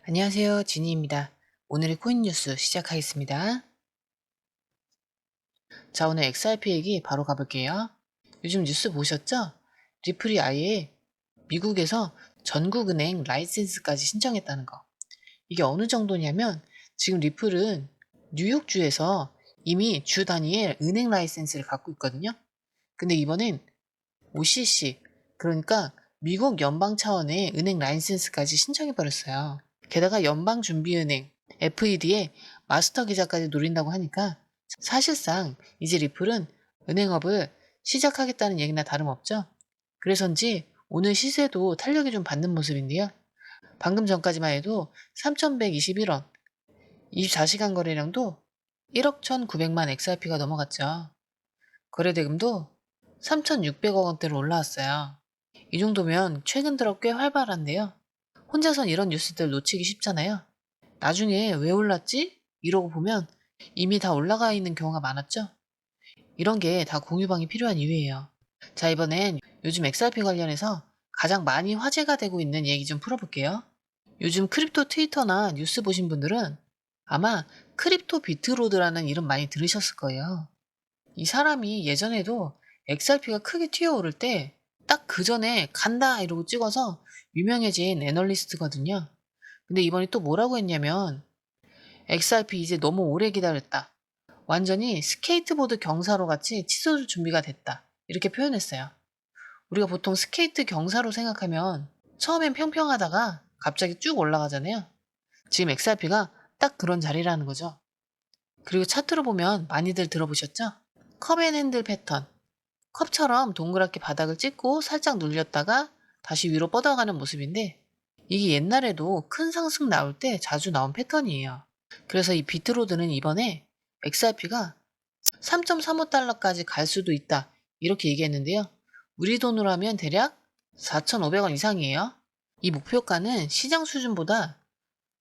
안녕하세요. 지니입니다. 오늘의 코인 뉴스 시작하겠습니다. 자, 오늘 XRP 얘기 바로 가볼게요. 요즘 뉴스 보셨죠? 리플이 아예 미국에서 전국은행 라이센스까지 신청했다는 거. 이게 어느 정도냐면 지금 리플은 뉴욕주에서 이미 주 단위의 은행 라이센스를 갖고 있거든요. 근데 이번엔 OCC, 그러니까 미국 연방 차원의 은행 라이센스까지 신청해버렸어요. 게다가 연방준비은행, FED의 마스터 기자까지 노린다고 하니까 사실상 이제 리플은 은행업을 시작하겠다는 얘기나 다름없죠. 그래서인지 오늘 시세도 탄력이 좀 받는 모습인데요. 방금 전까지만 해도 3,121원, 24시간 거래량도 1억 1,900만 XRP가 넘어갔죠. 거래대금도 3,600억 원대로 올라왔어요. 이 정도면 최근 들어 꽤 활발한데요. 혼자선 이런 뉴스들 놓치기 쉽잖아요. 나중에 왜 올랐지? 이러고 보면 이미 다 올라가 있는 경우가 많았죠. 이런 게 다 공유방이 필요한 이유예요. 자, 이번엔 요즘 XRP 관련해서 가장 많이 화제가 되고 있는 얘기 좀 풀어볼게요. 요즘 크립토 트위터나 뉴스 보신 분들은 아마 크립토 비트로드라는 이름 많이 들으셨을 거예요. 이 사람이 예전에도 XRP가 크게 튀어오를 때 딱 그 전에 간다 이러고 찍어서 유명해진 애널리스트거든요. 근데 이번에 또 뭐라고 했냐면 XRP 이제 너무 오래 기다렸다. 완전히 스케이트보드 경사로 같이 치솟을 준비가 됐다. 이렇게 표현했어요. 우리가 보통 스케이트 경사로 생각하면 처음엔 평평하다가 갑자기 쭉 올라가잖아요. 지금 XRP가 딱 그런 자리라는 거죠. 그리고 차트로 보면 많이들 들어보셨죠? 컵앤핸들 패턴. 컵처럼 동그랗게 바닥을 찍고 살짝 눌렸다가 다시 위로 뻗어가는 모습인데 이게 옛날에도 큰 상승 나올 때 자주 나온 패턴이에요. 그래서 이 비트로드는 이번에 XRP가 3.35달러까지 갈 수도 있다. 이렇게 얘기했는데요. 우리 돈으로 하면 대략 4,500원 이상이에요. 이 목표가는 시장 수준보다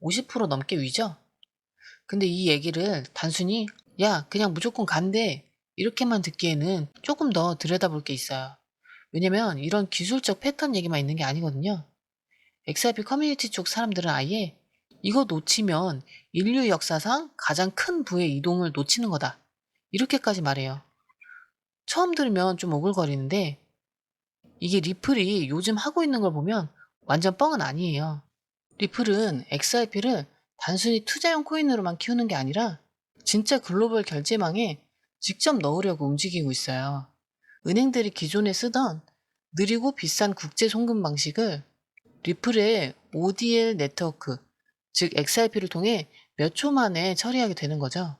50% 넘게 위죠. 근데 이 얘기를 단순히 야, 그냥 무조건 간대. 이렇게만 듣기에는 조금 더 들여다볼 게 있어요. 왜냐면 이런 기술적 패턴 얘기만 있는 게 아니거든요. XRP 커뮤니티 쪽 사람들은 아예 이거 놓치면 인류 역사상 가장 큰 부의 이동을 놓치는 거다. 이렇게까지 말해요. 처음 들으면 좀 오글거리는데 이게 리플이 요즘 하고 있는 걸 보면 완전 뻥은 아니에요. 리플은 XRP를 단순히 투자용 코인으로만 키우는 게 아니라 진짜 글로벌 결제망에 직접 넣으려고 움직이고 있어요. 은행들이 기존에 쓰던 느리고 비싼 국제 송금 방식을 리플의 ODL 네트워크, 즉 XRP를 통해 몇 초 만에 처리하게 되는 거죠.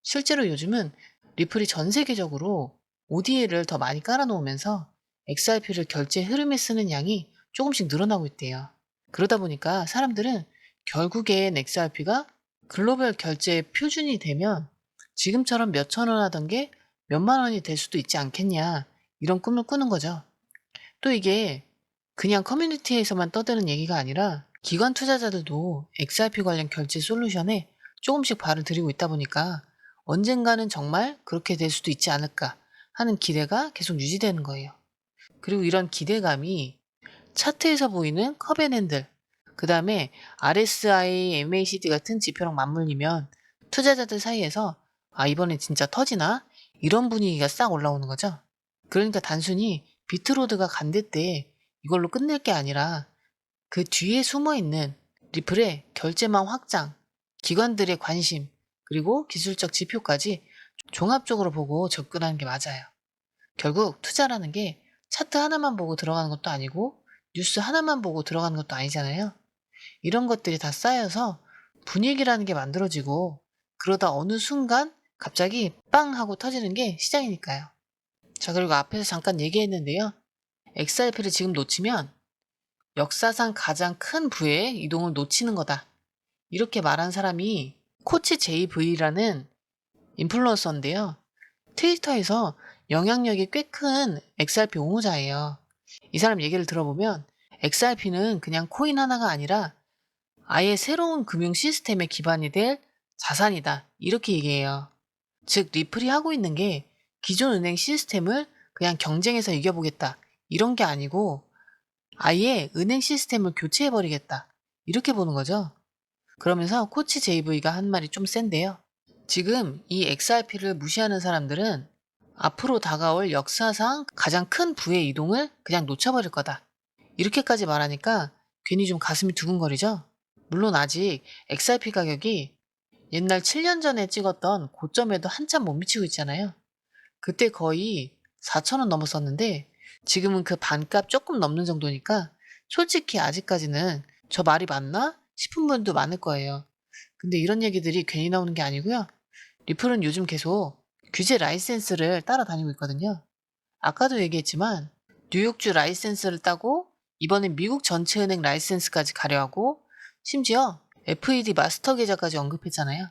실제로 요즘은 리플이 전 세계적으로 ODL을 더 많이 깔아놓으면서 XRP를 결제 흐름에 쓰는 양이 조금씩 늘어나고 있대요. 그러다 보니까 사람들은 결국엔 XRP가 글로벌 결제 표준이 되면 지금처럼 몇천 원 하던 게 몇만 원이 될 수도 있지 않겠냐, 이런 꿈을 꾸는 거죠. 또 이게 그냥 커뮤니티에서만 떠드는 얘기가 아니라 기관 투자자들도 XRP 관련 결제 솔루션에 조금씩 발을 들이고 있다 보니까 언젠가는 정말 그렇게 될 수도 있지 않을까 하는 기대가 계속 유지되는 거예요. 그리고 이런 기대감이 차트에서 보이는 컵앤핸들, 그 다음에 RSI, MACD 같은 지표랑 맞물리면 투자자들 사이에서 아, 이번에 진짜 터지나? 이런 분위기가 싹 올라오는 거죠. 그러니까 단순히 비트로드가 간댔대 이걸로 끝낼 게 아니라 그 뒤에 숨어있는 리플의 결제망 확장, 기관들의 관심, 그리고 기술적 지표까지 종합적으로 보고 접근하는 게 맞아요. 결국 투자라는 게 차트 하나만 보고 들어가는 것도 아니고 뉴스 하나만 보고 들어가는 것도 아니잖아요. 이런 것들이 다 쌓여서 분위기라는 게 만들어지고 그러다 어느 순간 갑자기 빵 하고 터지는 게 시장이니까요. 자, 그리고 앞에서 잠깐 얘기했는데요. XRP를 지금 놓치면 역사상 가장 큰 부의 이동을 놓치는 거다. 이렇게 말한 사람이 코치 JV라는 인플루언서인데요. 트위터에서 영향력이 꽤 큰 XRP 옹호자예요. 이 사람 얘기를 들어보면 XRP는 그냥 코인 하나가 아니라 아예 새로운 금융 시스템의 기반이 될 자산이다. 이렇게 얘기해요. 즉, 리플이 하고 있는 게 기존 은행 시스템을 그냥 경쟁해서 이겨보겠다. 이런 게 아니고 아예 은행 시스템을 교체해버리겠다. 이렇게 보는 거죠. 그러면서 코치 JV가 한 말이 좀 센데요. 지금 이 XRP를 무시하는 사람들은 앞으로 다가올 역사상 가장 큰 부의 이동을 그냥 놓쳐버릴 거다. 이렇게까지 말하니까 괜히 좀 가슴이 두근거리죠? 물론 아직 XRP 가격이 옛날 7년 전에 찍었던 고점에도 한참 못 미치고 있잖아요. 그때 거의 4,000원 넘었었는데 지금은 그 반값 조금 넘는 정도니까 솔직히 아직까지는 저 말이 맞나 싶은 분도 많을 거예요. 근데 이런 얘기들이 괜히 나오는 게 아니고요. 리플은 요즘 계속 규제 라이센스를 따라다니고 있거든요. 아까도 얘기했지만 뉴욕주 라이센스를 따고 이번엔 미국 전체 은행 라이센스까지 가려 하고 심지어 FED 마스터 계좌까지 언급했잖아요.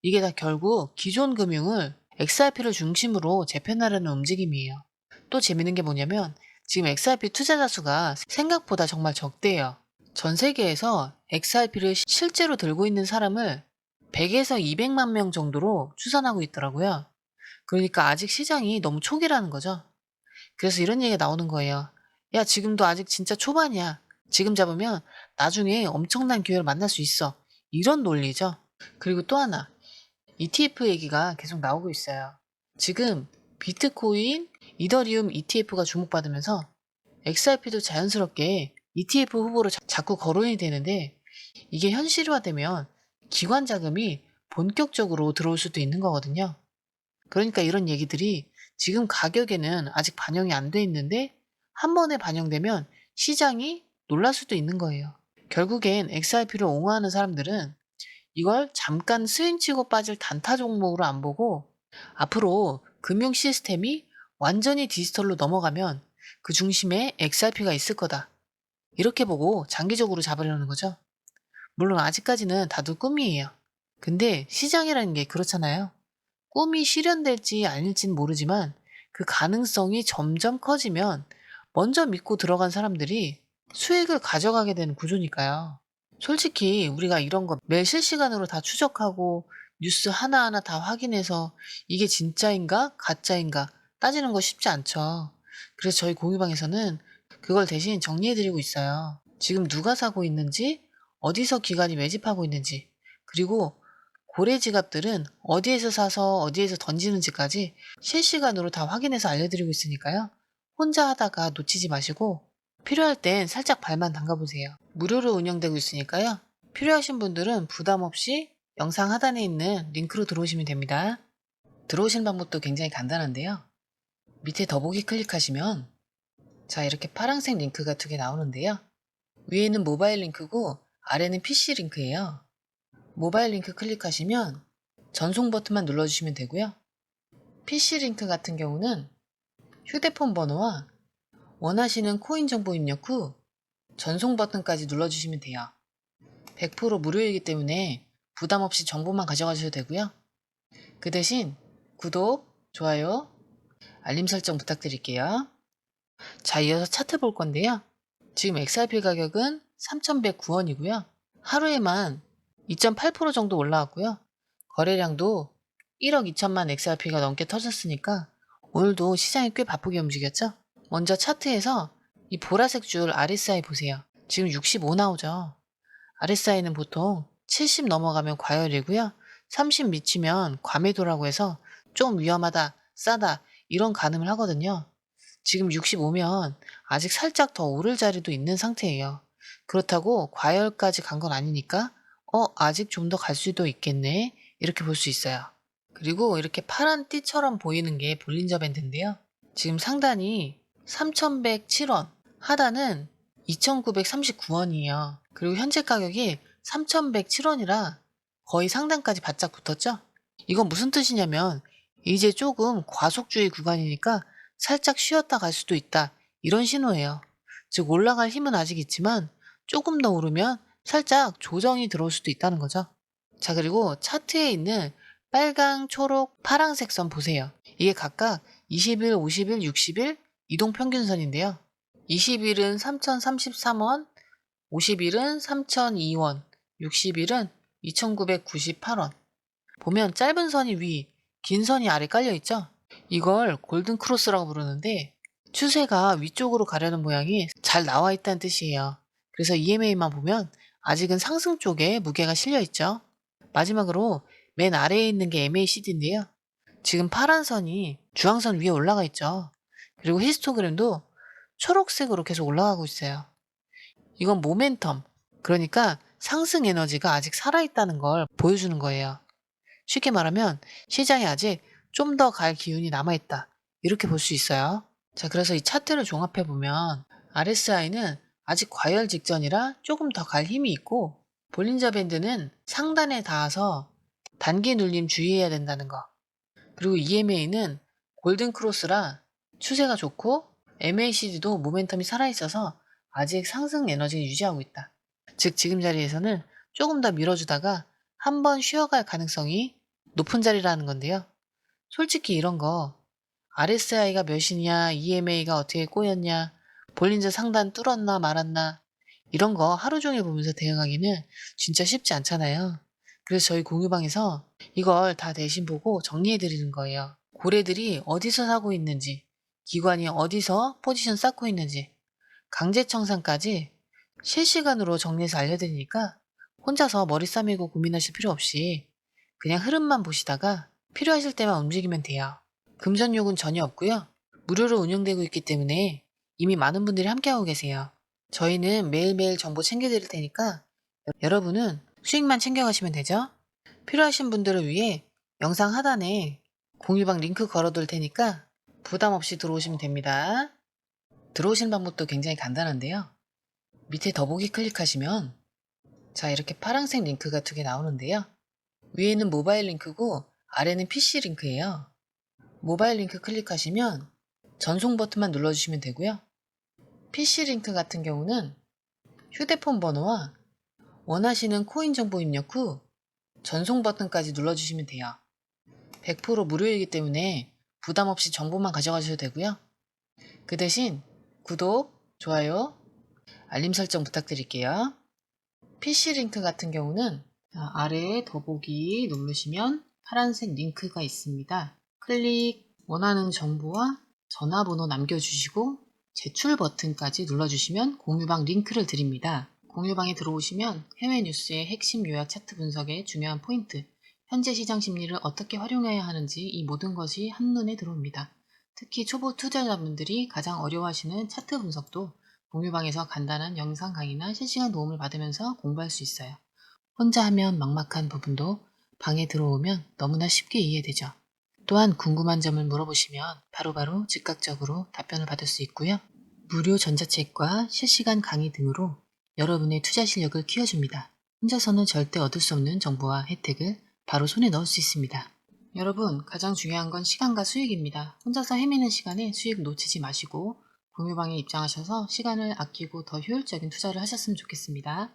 이게 다 결국 기존 금융을 XRP를 중심으로 재편하려는 움직임이에요. 또 재밌는 게 뭐냐면 지금 XRP 투자자 수가 생각보다 정말 적대요. 전 세계에서 XRP를 실제로 들고 있는 사람을 100에서 200만 명 정도로 추산하고 있더라고요. 그러니까 아직 시장이 너무 초기라는 거죠. 그래서 이런 얘기가 나오는 거예요. 야, 지금도 아직 진짜 초반이야. 지금 잡으면 나중에 엄청난 기회를 만날 수 있어. 이런 논리죠. 그리고 또 하나, ETF 얘기가 계속 나오고 있어요. 지금 비트코인, 이더리움 ETF가 주목받으면서 XRP도 자연스럽게 ETF 후보로 자꾸 거론이 되는데 이게 현실화되면 기관 자금이 본격적으로 들어올 수도 있는 거거든요. 그러니까 이런 얘기들이 지금 가격에는 아직 반영이 안 돼 있는데 한 번에 반영되면 시장이 놀랄 수도 있는 거예요. 결국엔 XRP를 옹호하는 사람들은 이걸 잠깐 스윙치고 빠질 단타 종목으로 안 보고 앞으로 금융 시스템이 완전히 디지털로 넘어가면 그 중심에 XRP가 있을 거다. 이렇게 보고 장기적으로 잡으려는 거죠. 물론 아직까지는 다들 꿈이에요. 근데 시장이라는 게 그렇잖아요. 꿈이 실현될지 아닐진 모르지만 그 가능성이 점점 커지면 먼저 믿고 들어간 사람들이 수익을 가져가게 되는 구조니까요. 솔직히 우리가 이런 거 매일 실시간으로 다 추적하고 뉴스 하나하나 다 확인해서 이게 진짜인가 가짜인가 따지는 거 쉽지 않죠. 그래서 저희 공유방에서는 그걸 대신 정리해드리고 있어요. 지금 누가 사고 있는지, 어디서 기관이 매집하고 있는지, 그리고 고래 지갑들은 어디에서 사서 어디에서 던지는지까지 실시간으로 다 확인해서 알려드리고 있으니까요. 혼자 하다가 놓치지 마시고 필요할 땐 살짝 발만 담가보세요. 무료로 운영되고 있으니까요. 필요하신 분들은 부담 없이 영상 하단에 있는 링크로 들어오시면 됩니다. 들어오시는 방법도 굉장히 간단한데요. 밑에 더보기 클릭하시면 자 이렇게 파란색 링크가 2개 나오는데요. 위에는 모바일 링크고 아래는 PC 링크예요. 모바일 링크 클릭하시면 전송 버튼만 눌러주시면 되고요. PC 링크 같은 경우는 휴대폰 번호와 원하시는 코인 정보 입력 후 전송 버튼까지 눌러주시면 돼요. 100% 무료이기 때문에 부담 없이 정보만 가져가셔도 되고요. 그 대신 구독, 좋아요, 알림 설정 부탁드릴게요. 자, 이어서 차트 볼 건데요. 지금 XRP 가격은 3,109원이고요. 하루에만 2.8% 정도 올라왔고요. 거래량도 1억 2천만 XRP가 넘게 터졌으니까 오늘도 시장이 꽤 바쁘게 움직였죠. 먼저 차트에서 이 보라색 줄 RSI 보세요. 지금 65 나오죠. RSI는 보통 70 넘어가면 과열이고요. 30 미치면 과매도라고 해서 좀 위험하다, 싸다 이런 가늠을 하거든요. 지금 65면 아직 살짝 더 오를 자리도 있는 상태예요. 그렇다고 과열까지 간 건 아니니까 아직 좀 더 갈 수도 있겠네 이렇게 볼 수 있어요. 그리고 이렇게 파란 띠처럼 보이는 게 볼린저 밴드인데요. 지금 상단이 3,107원, 하단은 2,939원이에요. 그리고 현재 가격이 3,107원이라 거의 상단까지 바짝 붙었죠? 이건 무슨 뜻이냐면 이제 조금 과속주의 구간이니까 살짝 쉬었다 갈 수도 있다. 이런 신호예요. 즉 올라갈 힘은 아직 있지만 조금 더 오르면 살짝 조정이 들어올 수도 있다는 거죠. 자, 그리고 차트에 있는 빨강, 초록, 파랑색 선 보세요. 이게 각각 20일, 50일, 60일 이동평균선인데요. 20일은 3,033원, 50일은 3,002원, 60일은 2,998원. 보면 짧은 선이 위, 긴 선이 아래 깔려 있죠? 이걸 골든 크로스라고 부르는데 추세가 위쪽으로 가려는 모양이 잘 나와 있다는 뜻이에요. 그래서 EMA만 보면 아직은 상승 쪽에 무게가 실려 있죠. 마지막으로 맨 아래에 있는 게 MACD인데요. 지금 파란 선이 주황선 위에 올라가 있죠. 그리고 히스토그램도 초록색으로 계속 올라가고 있어요. 이건 모멘텀, 그러니까 상승 에너지가 아직 살아있다는 걸 보여주는 거예요. 쉽게 말하면 시장에 아직 좀 더 갈 기운이 남아있다. 이렇게 볼 수 있어요. 자, 그래서 이 차트를 종합해보면 RSI는 아직 과열 직전이라 조금 더 갈 힘이 있고, 볼린저 밴드는 상단에 닿아서 단기 눌림 주의해야 된다는 거. 그리고 EMA는 골든 크로스라 추세가 좋고, MACD도 모멘텀이 살아있어서 아직 상승 에너지를 유지하고 있다. 즉 지금 자리에서는 조금 더 밀어주다가 한번 쉬어갈 가능성이 높은 자리라는 건데요. 솔직히 이런 거 RSI가 몇이냐, EMA가 어떻게 꼬였냐, 볼린저 상단 뚫었나 말았나, 이런 거 하루 종일 보면서 대응하기는 진짜 쉽지 않잖아요. 그래서 저희 공유방에서 이걸 다 대신 보고 정리해 드리는 거예요. 고래들이 어디서 사고 있는지, 기관이 어디서 포지션 쌓고 있는지, 강제청산까지 실시간으로 정리해서 알려드리니까 혼자서 머리 싸매고 고민하실 필요 없이 그냥 흐름만 보시다가 필요하실 때만 움직이면 돼요. 금전욕은 전혀 없고요. 무료로 운영되고 있기 때문에 이미 많은 분들이 함께하고 계세요. 저희는 매일매일 정보 챙겨드릴 테니까 여러분은 수익만 챙겨가시면 되죠. 필요하신 분들을 위해 영상 하단에 공유방 링크 걸어둘 테니까 부담 없이 들어오시면 됩니다. 들어오시는 방법도 굉장히 간단한데요. 밑에 더보기 클릭하시면 자, 이렇게 파란색 링크가 2개 나오는데요. 위에는 모바일 링크고 아래는 PC 링크예요. 모바일 링크 클릭하시면 전송 버튼만 눌러주시면 되고요. PC 링크 같은 경우는 휴대폰 번호와 원하시는 코인 정보 입력 후 전송 버튼까지 눌러주시면 돼요. 100% 무료이기 때문에 부담 없이 정보만 가져가셔도 되고요. 그 대신 구독, 좋아요, 알림 설정 부탁드릴게요. PC 링크 같은 경우는 아래에 더보기 누르시면 파란색 링크가 있습니다. 클릭, 원하는 정보와 전화번호 남겨주시고 제출 버튼까지 눌러주시면 공유방 링크를 드립니다. 공유방에 들어오시면 해외 뉴스의 핵심 요약 차트 분석의 중요한 포인트, 현재 시장 심리를 어떻게 활용해야 하는지 이 모든 것이 한눈에 들어옵니다. 특히 초보 투자자분들이 가장 어려워하시는 차트 분석도 공유방에서 간단한 영상 강의나 실시간 도움을 받으면서 공부할 수 있어요. 혼자 하면 막막한 부분도 방에 들어오면 너무나 쉽게 이해되죠. 또한 궁금한 점을 물어보시면 바로바로 즉각적으로 답변을 받을 수 있고요. 무료 전자책과 실시간 강의 등으로 여러분의 투자 실력을 키워줍니다. 혼자서는 절대 얻을 수 없는 정보와 혜택을 바로 손에 넣을 수 있습니다. 여러분, 가장 중요한 건 시간과 수익입니다. 혼자서 헤매는 시간에 수익 놓치지 마시고 공유방에 입장하셔서 시간을 아끼고 더 효율적인 투자를 하셨으면 좋겠습니다.